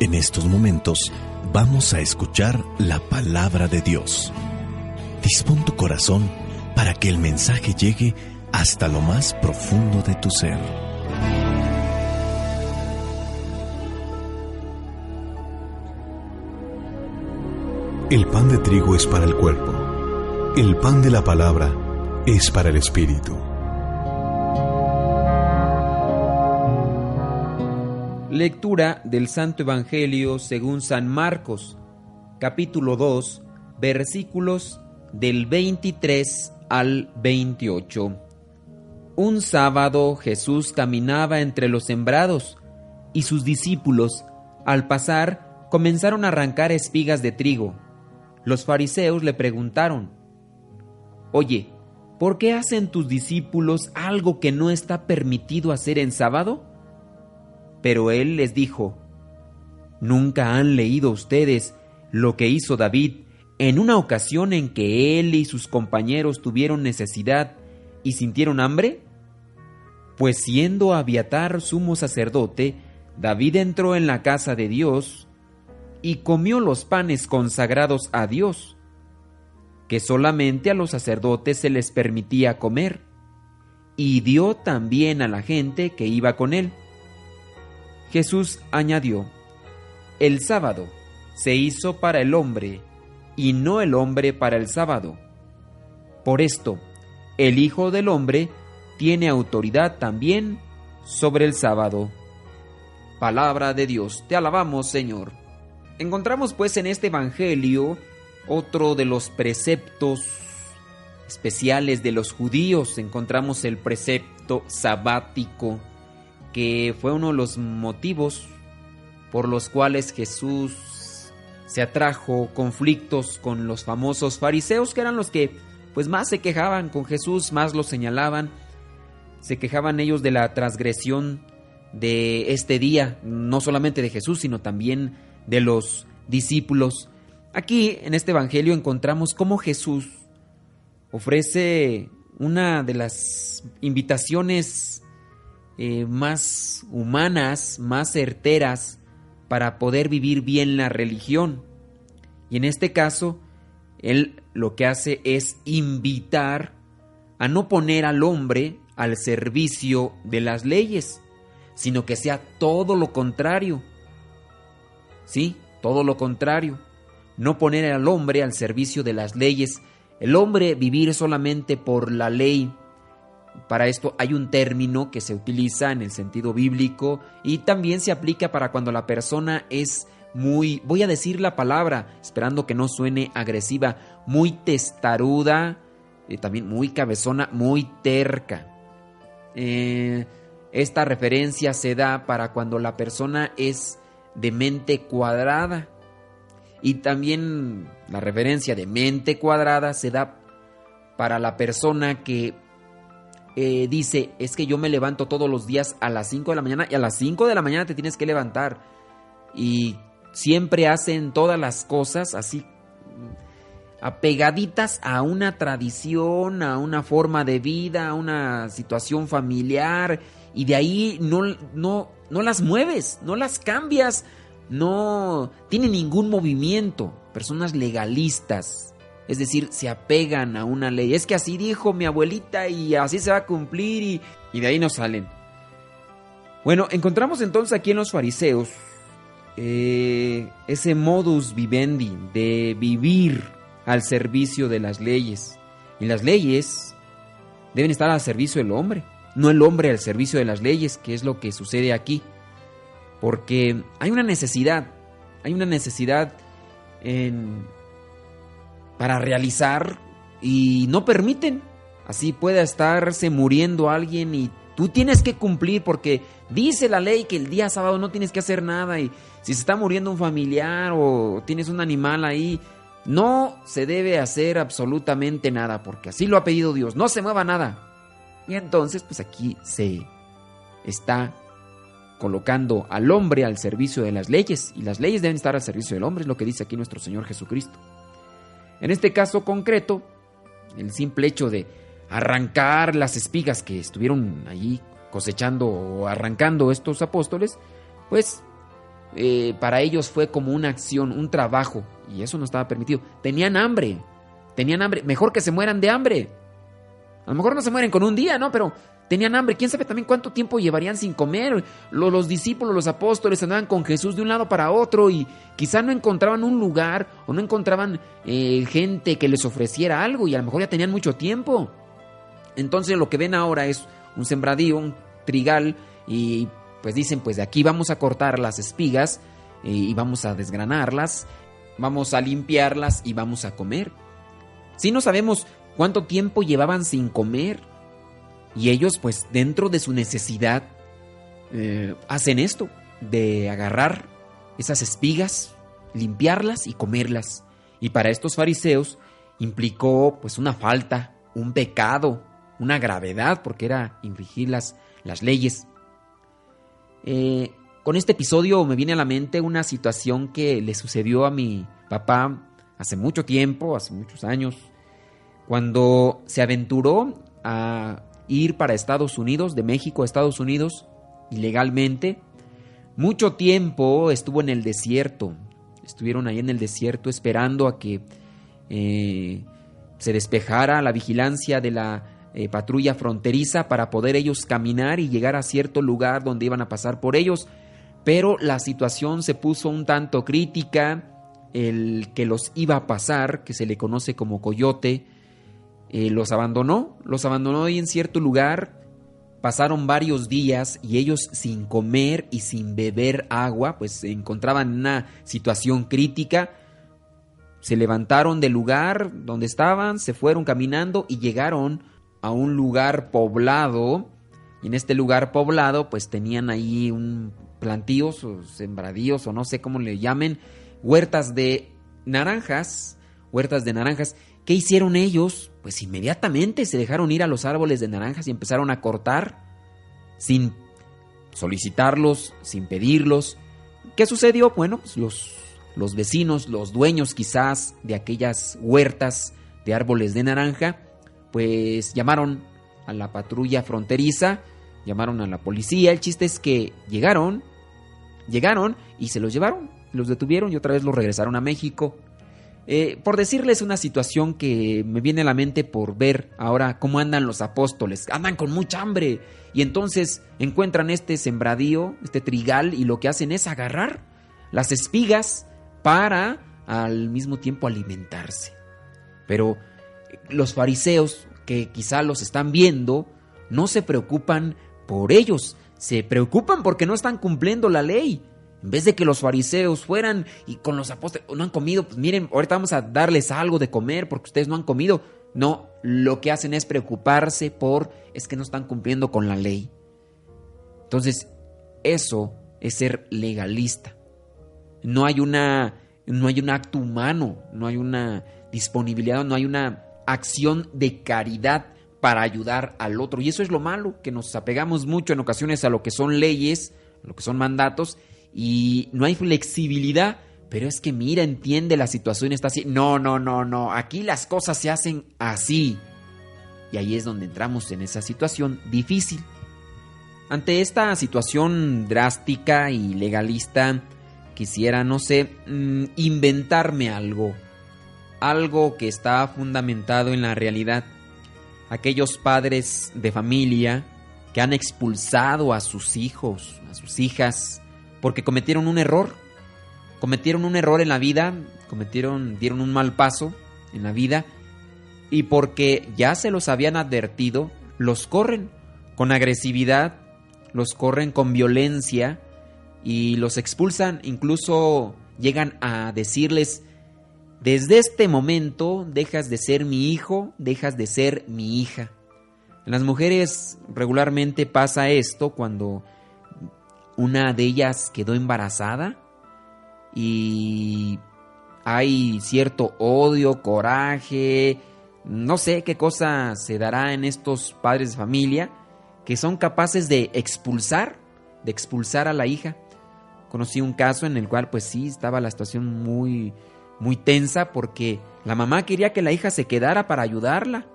En estos momentos vamos a escuchar la palabra de Dios. Dispón tu corazón para que el mensaje llegue hasta lo más profundo de tu ser. El pan de trigo es para el cuerpo. El pan de la palabra es para el espíritu. Lectura del Santo Evangelio según San Marcos, capítulo 2, versículos del 23 al 28. Un sábado Jesús caminaba entre los sembrados y sus discípulos, al pasar, comenzaron a arrancar espigas de trigo. Los fariseos le preguntaron: «Oye, ¿por qué hacen tus discípulos algo que no está permitido hacer en sábado?» Pero él les dijo: ¿Nunca han leído ustedes lo que hizo David en una ocasión en que él y sus compañeros tuvieron necesidad y sintieron hambre? Pues siendo Abiatar sumo sacerdote, David entró en la casa de Dios y comió los panes consagrados a Dios, que solamente a los sacerdotes se les permitía comer, y dio también a la gente que iba con él. Jesús añadió: «El sábado se hizo para el hombre, y no el hombre para el sábado. Por esto, el Hijo del Hombre tiene autoridad también sobre el sábado». Palabra de Dios, te alabamos, Señor. Encontramos pues en este Evangelio otro de los preceptos especiales de los judíos. Encontramos el precepto sabático, que fue uno de los motivos por los cuales Jesús se atrajo conflictos con los famosos fariseos, que eran los que pues más se quejaban con Jesús, más lo señalaban. Se quejaban ellos de la transgresión de este día, no solamente de Jesús, sino también de los discípulos. Aquí en este evangelio encontramos cómo Jesús ofrece una de las invitaciones más humanas, más certeras para poder vivir bien la religión. Y en este caso, él lo que hace es invitar a no poner al hombre al servicio de las leyes, sino que sea todo lo contrario. Sí, todo lo contrario. No poner al hombre al servicio de las leyes, el hombre vivir solamente por la ley. Para esto hay un término que se utiliza en el sentido bíblico y también se aplica para cuando la persona es muy, voy a decir la palabra, esperando que no suene agresiva, muy testaruda, también muy cabezona, muy terca. Esta referencia se da para cuando la persona es de mente cuadrada. Y también la referencia de mente cuadrada se da para la persona que dice: es que yo me levanto todos los días a las 5 de la mañana y a las 5 de la mañana te tienes que levantar. Y siempre hacen todas las cosas así, apegaditas a una tradición, a una forma de vida, a una situación familiar, y de ahí no las mueves, no las cambias, no tiene ningún movimiento. Personas legalistas, es decir, se apegan a una ley. Es que así dijo mi abuelita y así se va a cumplir, y de ahí no salen. Bueno, encontramos entonces aquí en los fariseos ese modus vivendi de vivir al servicio de las leyes. Y las leyes deben estar al servicio del hombre, no el hombre al servicio de las leyes, que es lo que sucede aquí. Porque hay una necesidad para realizar, y no permiten. Así pueda estarse muriendo alguien y tú tienes que cumplir porque dice la ley que el día sábado no tienes que hacer nada, y si se está muriendo un familiar o tienes un animal ahí, no se debe hacer absolutamente nada porque así lo ha pedido Dios, no se mueva nada. Y entonces pues aquí se está colocando al hombre al servicio de las leyes, y las leyes deben estar al servicio del hombre, es lo que dice aquí nuestro Señor Jesucristo. En este caso concreto, el simple hecho de arrancar las espigas que estuvieron allí cosechando o arrancando estos apóstoles, pues para ellos fue como una acción, un trabajo, y eso no estaba permitido. Tenían hambre, mejor que se mueran de hambre. A lo mejor no se mueren con un día, ¿no? Pero tenían hambre. ¿Quién sabe también cuánto tiempo llevarían sin comer? Los discípulos, los apóstoles andaban con Jesús de un lado para otro y quizá no encontraban un lugar o no encontraban gente que les ofreciera algo y a lo mejor ya tenían mucho tiempo. Entonces lo que ven ahora es un sembradío, un trigal, y pues dicen, pues de aquí vamos a cortar las espigas y vamos a desgranarlas, vamos a limpiarlas y vamos a comer. Si no sabemos cuánto tiempo llevaban sin comer, y ellos pues dentro de su necesidad hacen esto, de agarrar esas espigas, limpiarlas y comerlas. Y para estos fariseos implicó pues una falta, un pecado, una gravedad, porque era infringir las leyes. Con este episodio me viene a la mente una situación que le sucedió a mi papá hace mucho tiempo, hace muchos años, cuando se aventuró a ir para Estados Unidos, de México a Estados Unidos, ilegalmente. Mucho tiempo estuvo en el desierto. Estuvieron ahí en el desierto esperando a que se despejara la vigilancia de la patrulla fronteriza para poder ellos caminar y llegar a cierto lugar donde iban a pasar por ellos. Pero la situación se puso un tanto crítica. El que los iba a pasar, que se le conoce como coyote, los abandonó ahí en cierto lugar. Pasaron varios días y ellos sin comer y sin beber agua, pues se encontraban en una situación crítica. Se levantaron del lugar donde estaban, se fueron caminando y llegaron a un lugar poblado. Y en este lugar poblado pues tenían ahí un plantíos o sembradíos o no sé cómo le llamen, huertas de naranjas. ¿Qué hicieron ellos? Pues inmediatamente se dejaron ir a los árboles de naranjas y empezaron a cortar sin solicitarlos, sin pedirlos. ¿Qué sucedió? Bueno, pues los vecinos, los dueños quizás de aquellas huertas de árboles de naranja, pues llamaron a la patrulla fronteriza, llamaron a la policía. El chiste es que llegaron y se los llevaron, los detuvieron y otra vez los regresaron a México. Por decirles una situación que me viene a la mente por ver ahora cómo andan los apóstoles. Andan con mucha hambre y entonces encuentran este sembradío, este trigal, y lo que hacen es agarrar las espigas para al mismo tiempo alimentarse. Pero los fariseos, que quizá los están viendo, no se preocupan por ellos, se preocupan porque no están cumpliendo la ley. En vez de que los fariseos fueran y con los apóstoles, no han comido, pues miren, ahorita vamos a darles algo de comer porque ustedes no han comido. No, lo que hacen es preocuparse es que no están cumpliendo con la ley. Entonces, eso es ser legalista. No hay un acto humano, no hay una disponibilidad, no hay una acción de caridad para ayudar al otro. Y eso es lo malo, que nos apegamos mucho en ocasiones a lo que son leyes, a lo que son mandatos, y no hay flexibilidad. Pero es que mira, entiende, la situación está así. No, aquí las cosas se hacen así. Y ahí es donde entramos en esa situación difícil. Ante esta situación drástica y legalista, quisiera, inventarme algo que está fundamentado en la realidad. Aquellos padres de familia que han expulsado a sus hijos, a sus hijas, porque cometieron un error en la vida, dieron un mal paso en la vida, y porque ya se los habían advertido, los corren con agresividad, los corren con violencia y los expulsan. Incluso llegan a decirles: desde este momento dejas de ser mi hijo, dejas de ser mi hija. En las mujeres regularmente pasa esto cuando una de ellas quedó embarazada y hay cierto odio, coraje, no sé qué cosa se dará en estos padres de familia que son capaces de expulsar a la hija. Conocí un caso en el cual pues sí estaba la situación muy, muy tensa porque la mamá quería que la hija se quedara para ayudarla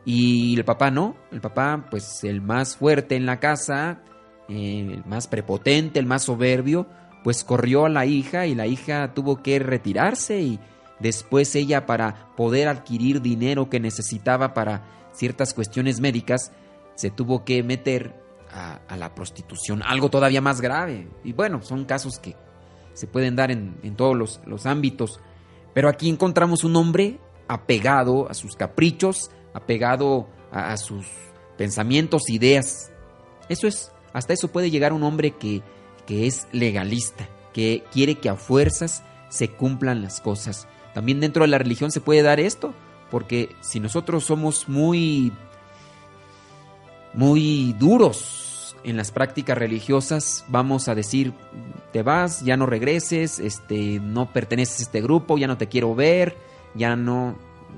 y el papá no. El papá, pues el más fuerte en la casa, el más prepotente, el más soberbio, pues corrió a la hija y la hija tuvo que retirarse, y después ella, para poder adquirir dinero que necesitaba para ciertas cuestiones médicas, se tuvo que meter a la prostitución, algo todavía más grave. Y bueno, son casos que se pueden dar en todos los ámbitos. Pero aquí encontramos un hombre apegado a sus caprichos, apegado a sus pensamientos, ideas. Hasta eso puede llegar un hombre que es legalista, que quiere que a fuerzas se cumplan las cosas. También dentro de la religión se puede dar esto, porque si nosotros somos muy duros en las prácticas religiosas, vamos a decir: te vas, ya no regreses, no perteneces a este grupo, ya no te quiero ver, ya no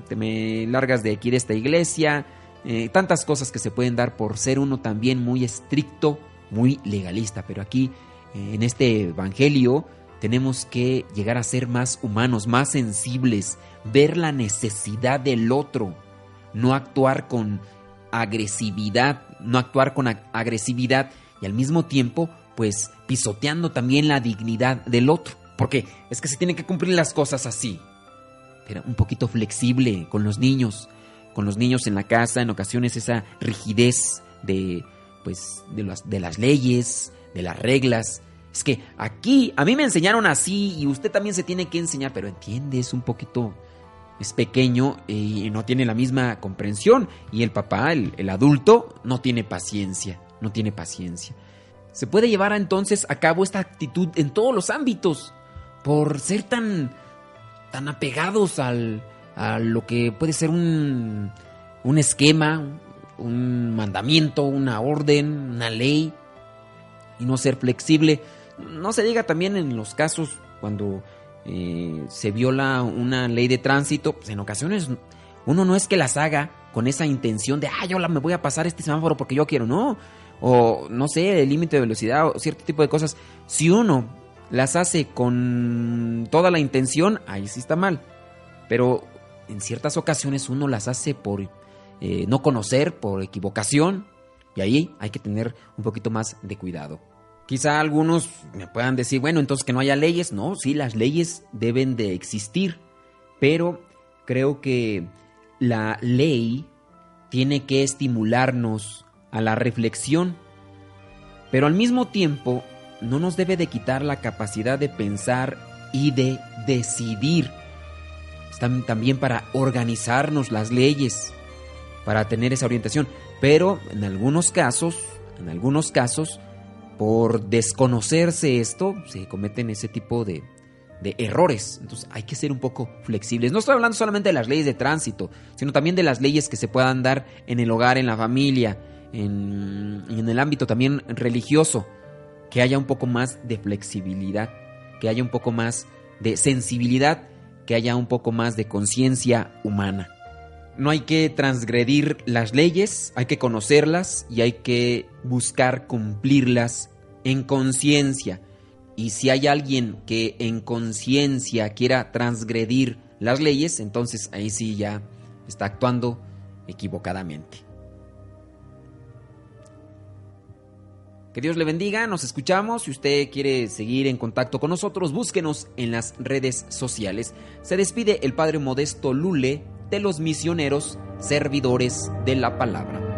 te me largas de aquí de esta iglesia. Tantas cosas que se pueden dar por ser uno también muy estricto, muy legalista. Pero aquí, en este evangelio, tenemos que llegar a ser más humanos, más sensibles, ver la necesidad del otro, no actuar con agresividad, y al mismo tiempo, pues, pisoteando también la dignidad del otro. Porque es que se tienen que cumplir las cosas así. Pero un poquito flexible con los niños en la casa, en ocasiones esa rigidez de las leyes, de las reglas. Es que aquí a mí me enseñaron así y usted también se tiene que enseñar, pero entiende, es un poquito, es pequeño y no tiene la misma comprensión. Y el papá, el adulto, no tiene paciencia. Se puede llevar entonces a cabo esta actitud en todos los ámbitos, por ser tan apegados a lo que puede ser un esquema, un mandamiento, una orden, una ley, y no ser flexible. No se diga también en los casos cuando se viola una ley de tránsito, pues en ocasiones uno no es que las haga con esa intención de yo me voy a pasar este semáforo porque yo quiero, no. O no sé, el límite de velocidad o cierto tipo de cosas. Si uno las hace con toda la intención, ahí sí está mal. Pero en ciertas ocasiones uno las hace por no conocer, por equivocación, y ahí hay que tener un poquito más de cuidado. Quizá algunos me puedan decir, bueno, entonces que no haya leyes. No, sí, las leyes deben de existir, pero creo que la ley tiene que estimularnos a la reflexión, pero al mismo tiempo no nos debe de quitar la capacidad de pensar y de decidir. Están también para organizarnos las leyes, para tener esa orientación, pero en algunos casos, por desconocerse esto, se cometen ese tipo de errores. Entonces hay que ser un poco flexibles. No estoy hablando solamente de las leyes de tránsito, sino también de las leyes que se puedan dar en el hogar, en la familia, en el ámbito también religioso. Que haya un poco más de flexibilidad, que haya un poco más de sensibilidad, que haya un poco más de conciencia humana. No hay que transgredir las leyes, hay que conocerlas y hay que buscar cumplirlas en conciencia. Y si hay alguien que en conciencia quiera transgredir las leyes, entonces ahí sí ya está actuando equivocadamente. Que Dios le bendiga, nos escuchamos. Si usted quiere seguir en contacto con nosotros, búsquenos en las redes sociales. Se despide el Padre Modesto Lule de los misioneros servidores de la palabra.